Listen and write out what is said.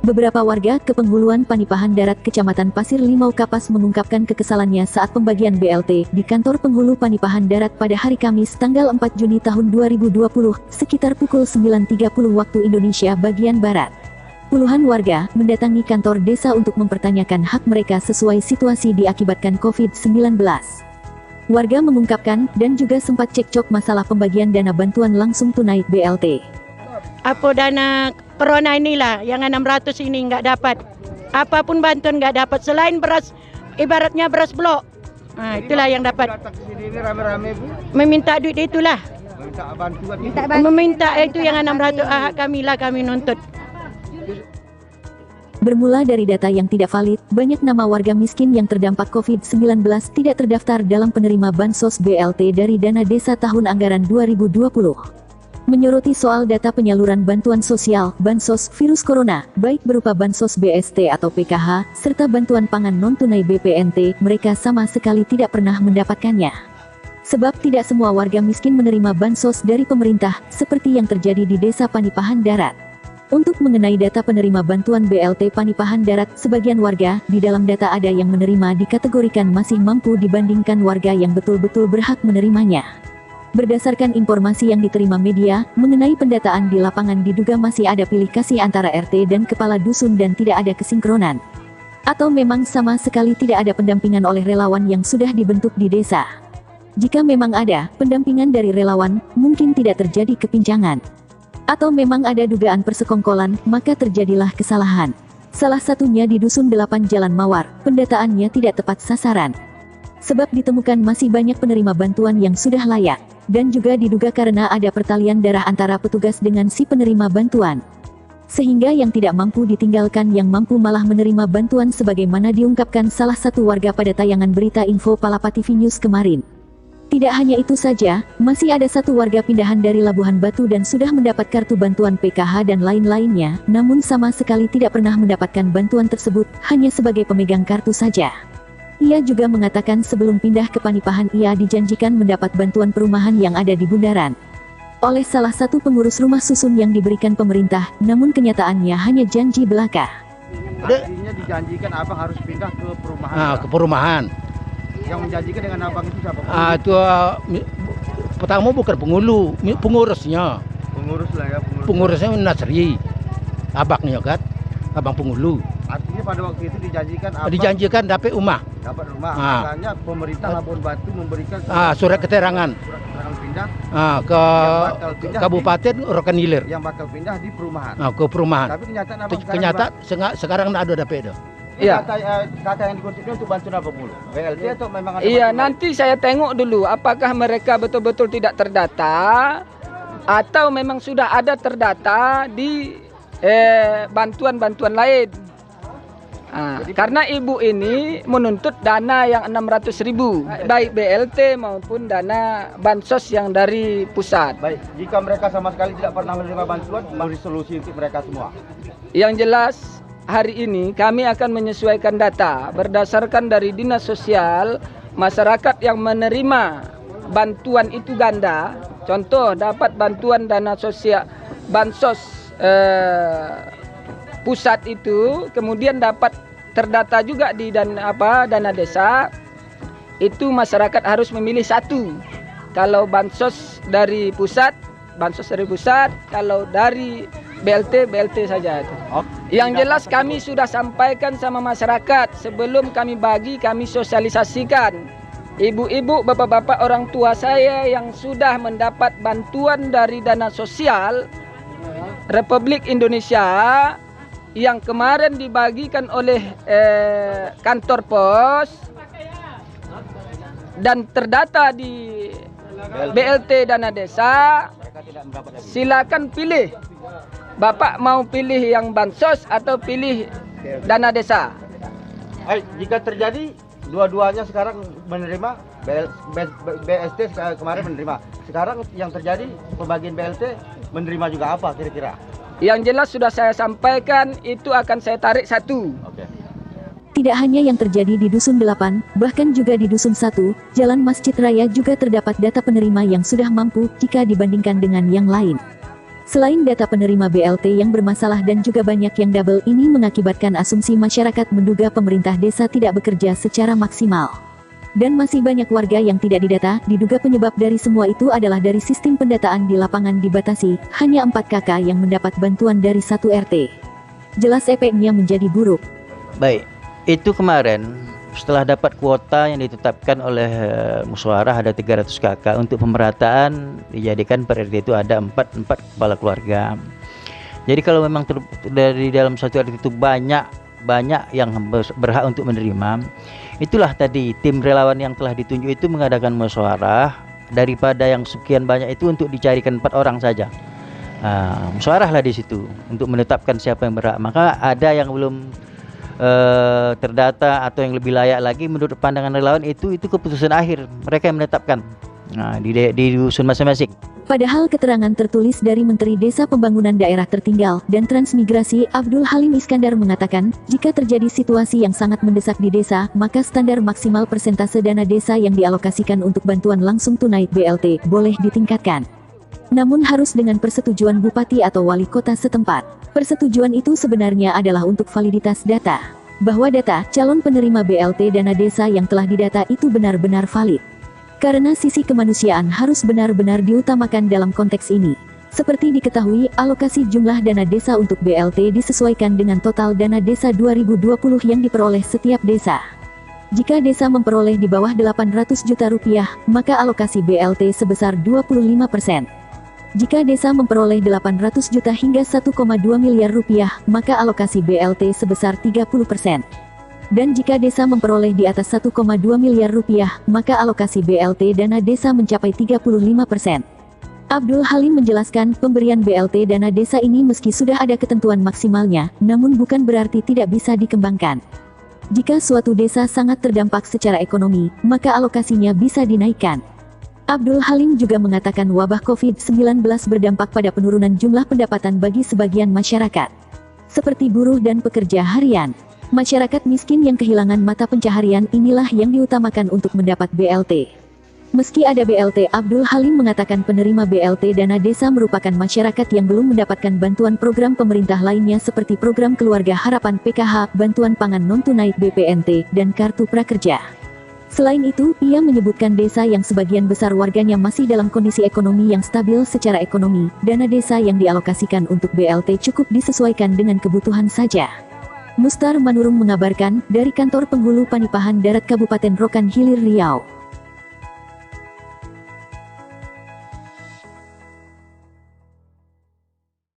Beberapa warga Kepenghuluan Panipahan Darat Kecamatan Pasir Limau Kapas mengungkapkan kekesalannya saat pembagian BLT di kantor penghulu Panipahan Darat pada hari Kamis tanggal 4 Juni tahun 2020 sekitar pukul 9.30 waktu Indonesia bagian Barat. Puluhan warga mendatangi kantor desa untuk mempertanyakan hak mereka sesuai situasi diakibatkan COVID-19. Warga mengungkapkan dan juga sempat cekcok masalah pembagian dana bantuan langsung tunai BLT. Apa dana corona inilah yang 600 ini nggak dapat. Apapun bantuan nggak dapat selain beras, ibaratnya beras blok. Nah, itulah yang dapat. Ini rame-rame Bu. Meminta duit itulah. Minta bantuan. Meminta itu yang 600 kami nuntut. Bermula dari data yang tidak valid, banyak nama warga miskin yang terdampak COVID-19 tidak terdaftar dalam penerima Bansos BLT dari dana desa tahun anggaran 2020. Menyoroti soal data penyaluran bantuan sosial, Bansos virus Corona, baik berupa Bansos BST atau PKH, serta bantuan pangan non-tunai BPNT, mereka sama sekali tidak pernah mendapatkannya. Sebab tidak semua warga miskin menerima Bansos dari pemerintah, seperti yang terjadi di Desa Panipahan Darat. Untuk mengenai data penerima bantuan BLT Panipahan Darat, sebagian warga di dalam data ada yang menerima dikategorikan masih mampu dibandingkan warga yang betul-betul berhak menerimanya. Berdasarkan informasi yang diterima media, mengenai pendataan di lapangan diduga masih ada pilih kasih antara RT dan kepala dusun dan tidak ada kesinkronan. Atau memang sama sekali tidak ada pendampingan oleh relawan yang sudah dibentuk di desa. Jika memang ada pendampingan dari relawan, mungkin tidak terjadi kepincangan. Atau memang ada dugaan persekongkolan, maka terjadilah kesalahan. Salah satunya di Dusun 8 Jalan Mawar, pendataannya tidak tepat sasaran. Sebab ditemukan masih banyak penerima bantuan yang sudah layak, dan juga diduga karena ada pertalian darah antara petugas dengan si penerima bantuan. Sehingga yang tidak mampu ditinggalkan yang mampu malah menerima bantuan sebagaimana diungkapkan salah satu warga pada tayangan berita info Palapa TV News kemarin. Tidak hanya itu saja, masih ada satu warga pindahan dari Labuhan Batu dan sudah mendapat kartu bantuan PKH dan lain-lainnya, namun sama sekali tidak pernah mendapatkan bantuan tersebut, hanya sebagai pemegang kartu saja. Ia juga mengatakan sebelum pindah ke Panipahan ia dijanjikan mendapat bantuan perumahan yang ada di Bundaran oleh salah satu pengurus rumah susun yang diberikan pemerintah, namun kenyataannya hanya janji belaka. Artinya dijanjikan abang harus pindah ke perumahan. Ke perumahan. Yang menjanjikan dengan abang itu siapa? Itu pertama bukan pengurusnya. Pengurus lah ya. Pengurusnya Nasri, abangnya kan, abang penghulu. Artinya pada waktu itu dijanjikan abang Dijanjikan dapat rumah. dapat rumah. Makanya pemerintah Labuan Batu memberikan Surat keterangan. Surat keterangan pindah. Ke pindah Kabupaten Rokan Hilir. Yang bakal pindah di perumahan. Ke perumahan. Tapi kenyataan abang Sekarang ada dapat itu. Iya. Kata yang dikutipnya untuk bantuan apa mulu? BLT atau memang ada? Iya, nanti saya tengok dulu apakah mereka betul-betul tidak terdata atau memang sudah ada terdata di bantuan-bantuan lain. Karena ibu ini menuntut dana yang 600.000, baik BLT maupun dana bansos yang dari pusat. Baik, jika mereka sama sekali tidak pernah menerima bantuan, beri solusi untuk mereka semua. Yang jelas, hari ini kami akan menyesuaikan data berdasarkan dari Dinas Sosial. Masyarakat yang menerima bantuan itu ganda, contoh dapat bantuan dana sosial bansos pusat itu, kemudian dapat terdata juga di dana desa, itu masyarakat harus memilih satu. Kalau bansos dari pusat, kalau dari BLT saja itu. Yang jelas kami sudah sampaikan sama masyarakat sebelum kami bagi, kami sosialisasikan. Ibu-ibu, bapak-bapak, orang tua saya yang sudah mendapat bantuan dari dana sosial Republik Indonesia yang kemarin dibagikan oleh kantor pos dan terdata di BLT dana desa, silakan pilih. Bapak mau pilih yang bansos atau pilih dana desa? Jika terjadi dua-duanya sekarang menerima, BST kemarin menerima. Sekarang yang terjadi pembagian BLT menerima juga apa kira-kira? Yang jelas sudah saya sampaikan, itu akan saya tarik satu. Tidak hanya yang terjadi di Dusun 8, bahkan juga di Dusun 1, Jalan Masjid Raya juga terdapat data penerima yang sudah mampu jika dibandingkan dengan yang lain. Selain data penerima BLT yang bermasalah dan juga banyak yang double, ini mengakibatkan asumsi masyarakat menduga pemerintah desa tidak bekerja secara maksimal. Dan masih banyak warga yang tidak didata, diduga penyebab dari semua itu adalah dari sistem pendataan di lapangan dibatasi, hanya 4 kakak yang mendapat bantuan dari 1 RT. Jelas efeknya menjadi buruk. Baik, itu kemarin setelah dapat kuota yang ditetapkan oleh musyawarah ada 300 kakak untuk pemerataan, dijadikan per RT itu ada 4 kepala keluarga. Jadi kalau memang dari dalam satu RT itu banyak yang berhak untuk menerima, itulah tadi tim relawan yang telah ditunjuk itu mengadakan musyawarah, daripada yang sekian banyak itu untuk dicarikan 4 orang saja. Musyawarah lah di situ untuk menetapkan siapa yang berhak. Maka ada yang belum terdata atau yang lebih layak lagi menurut pandangan relawan, itu keputusan akhir, mereka yang menetapkan di dusun masing-masing. Padahal keterangan tertulis dari Menteri Desa Pembangunan Daerah Tertinggal dan Transmigrasi Abdul Halim Iskandar mengatakan, jika terjadi situasi yang sangat mendesak di desa, maka standar maksimal persentase dana desa yang dialokasikan untuk bantuan langsung tunai BLT boleh ditingkatkan. Namun harus dengan persetujuan bupati atau wali kota setempat. Persetujuan itu sebenarnya adalah untuk validitas data, bahwa data calon penerima BLT dana desa yang telah didata itu benar-benar valid. Karena sisi kemanusiaan harus benar-benar diutamakan dalam konteks ini. Seperti diketahui, alokasi jumlah dana desa untuk BLT disesuaikan dengan total dana desa 2020 yang diperoleh setiap desa. Jika desa memperoleh di bawah 800 juta rupiah, maka alokasi BLT sebesar 25%. Jika desa memperoleh 800 juta hingga 1,2 miliar rupiah, maka alokasi BLT sebesar 30%. Dan jika desa memperoleh di atas 1,2 miliar rupiah, maka alokasi BLT dana desa mencapai 35%. Abdul Halim menjelaskan, pemberian BLT dana desa ini meski sudah ada ketentuan maksimalnya, namun bukan berarti tidak bisa dikembangkan. Jika suatu desa sangat terdampak secara ekonomi, maka alokasinya bisa dinaikkan. Abdul Halim juga mengatakan wabah COVID-19 berdampak pada penurunan jumlah pendapatan bagi sebagian masyarakat, seperti buruh dan pekerja harian. Masyarakat miskin yang kehilangan mata pencaharian inilah yang diutamakan untuk mendapat BLT. Meski ada BLT, Abdul Halim mengatakan penerima BLT dana desa merupakan masyarakat yang belum mendapatkan bantuan program pemerintah lainnya seperti program Keluarga Harapan PKH, bantuan pangan non-tunai BPNT, dan Kartu Prakerja. Selain itu, ia menyebutkan desa yang sebagian besar warganya masih dalam kondisi ekonomi yang stabil secara ekonomi, dana desa yang dialokasikan untuk BLT cukup disesuaikan dengan kebutuhan saja. Mustar Manurung mengabarkan, dari Kantor Penghulu Panipahan Darat Kabupaten Rokan Hilir Riau.